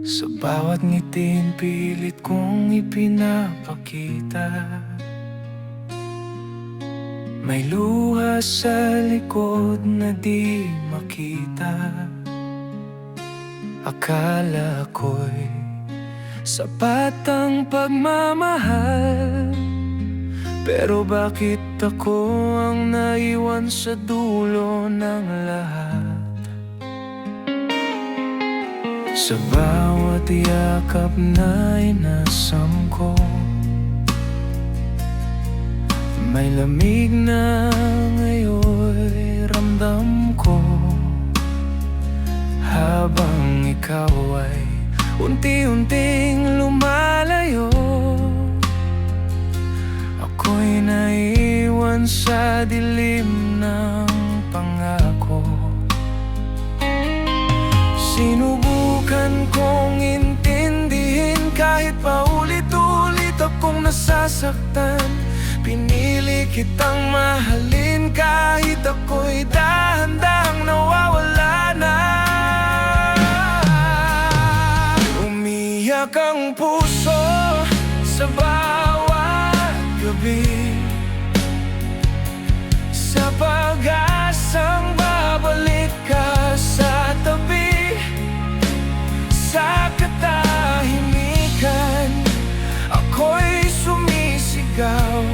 Sa bawat ngiting pilit kong ipinapakita, may luha sa likod na di makita. Akala ko'y sapat ang pagmamahal, pero bakit ako ang naiwan sa dulo ng lahat? Sa bawat yakap na inasam ko, may lamig na ngayon ramdam ko. Habang ikaw ay unti-unting lumalayo, ako'y naiwan sa dilim ng pangako. Sinubukan kong intindihin kahit paulit-ulit akong nasasaktan. Pinili kitang mahalin kahit ako'y dahan-dahang nawawala na. Umiyak ang puso sa bawat gabi, sa pag-asang babalik ka sa tabi. Sa katahimikan, ako'y sumisigaw,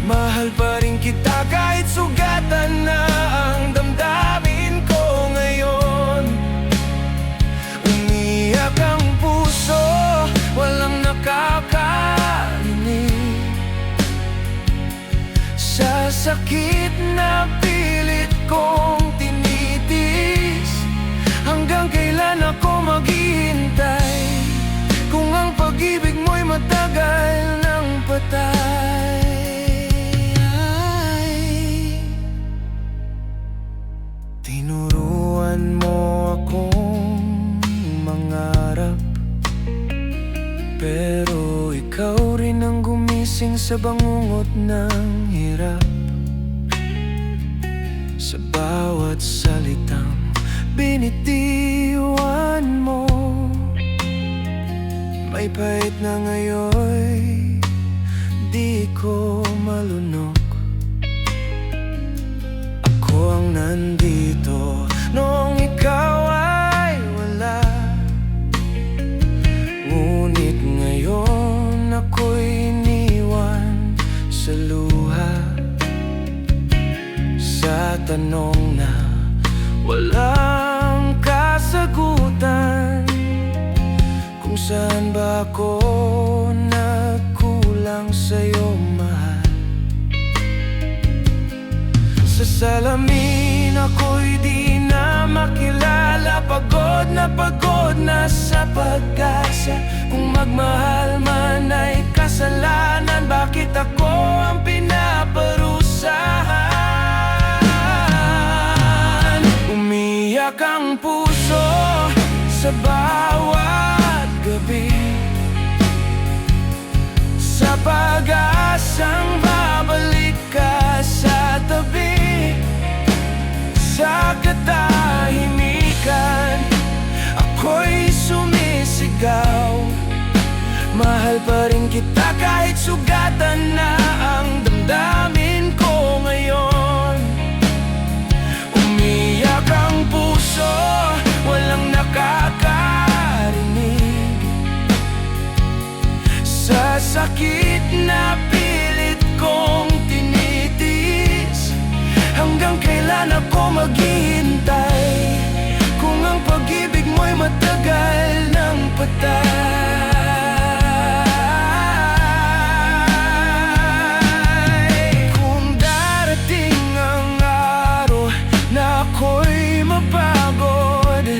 mahal pa rin kita kahit sugatan na ang damdamin ko ngayon. Umiyak ang puso, walang nakakarinig, sa sakit na pilit kong tinitis. Hanggang kailan ako maghihintay kung ang pag-ibig mo'y matagal ng patay? Tinuruan mo akong mangarap, pero ikaw rin ang gumising sa bangungot ng hirap. Sa bawat salitang binitiwan mo, may pait na ngayon di ko malunok. Ako ang nandito noong ikaw ay wala, ngunit ngayon ako'y iniwan sa luha, sa tanong na walang kasagutan. Kung saan ba ako nagkulang sa'yo, mahal? Sa salamin ako'y di na makilala, pagod na sa pag-asa. Kung magmahal man ay kasalanan, bakit ako ang pinaparusahan? Umiyak ang puso sa bawat gabi, sa pag-asang babalik ka sa tabi. Sa katahimikan, ako'y sumisigaw, mahal pa rin kita kahit sugatan na ang damdamin ko ngayon. Umiyak ang puso, walang nakakarinig, sa sakit na pilit kong tinitis. Hanggang kailan ako maghihintay kung ang pag-ibig mo'y matagal ng patay? Kung darating ang araw na ako'y mapagod,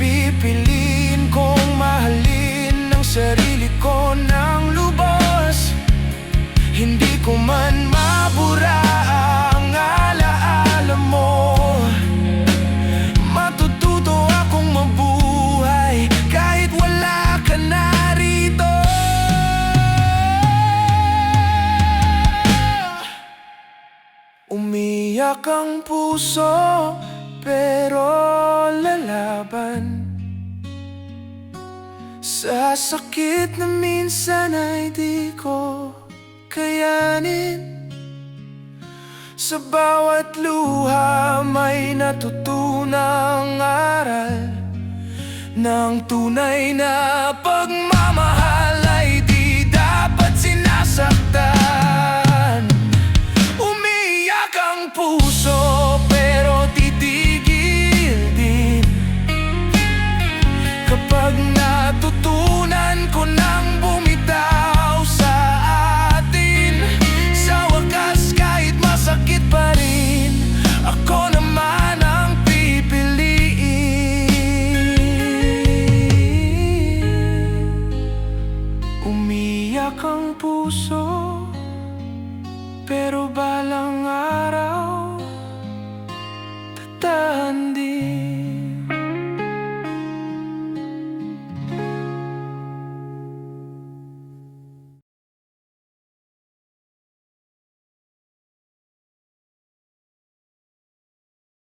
pipiliin kong mahalin ang sarili ko ng lubos. Hindi ko man mabura ang alaala mo, matututo akong mabuhay kahit wala ka narito. Umiyak ang puso, pero lalaban. Sa sakit na minsan ay di ko kayanin, sa bawat luha may natutunang aral, ng tunay na pagmamahal ay di dapat sinasaktan. Umiyak ang puso pero titigil din kapag natutunan ko nang bumitaw sa atin. Sa wakas kahit masakit pa rin, ako naman ang pipiliin. Umiyak ang puso pero balang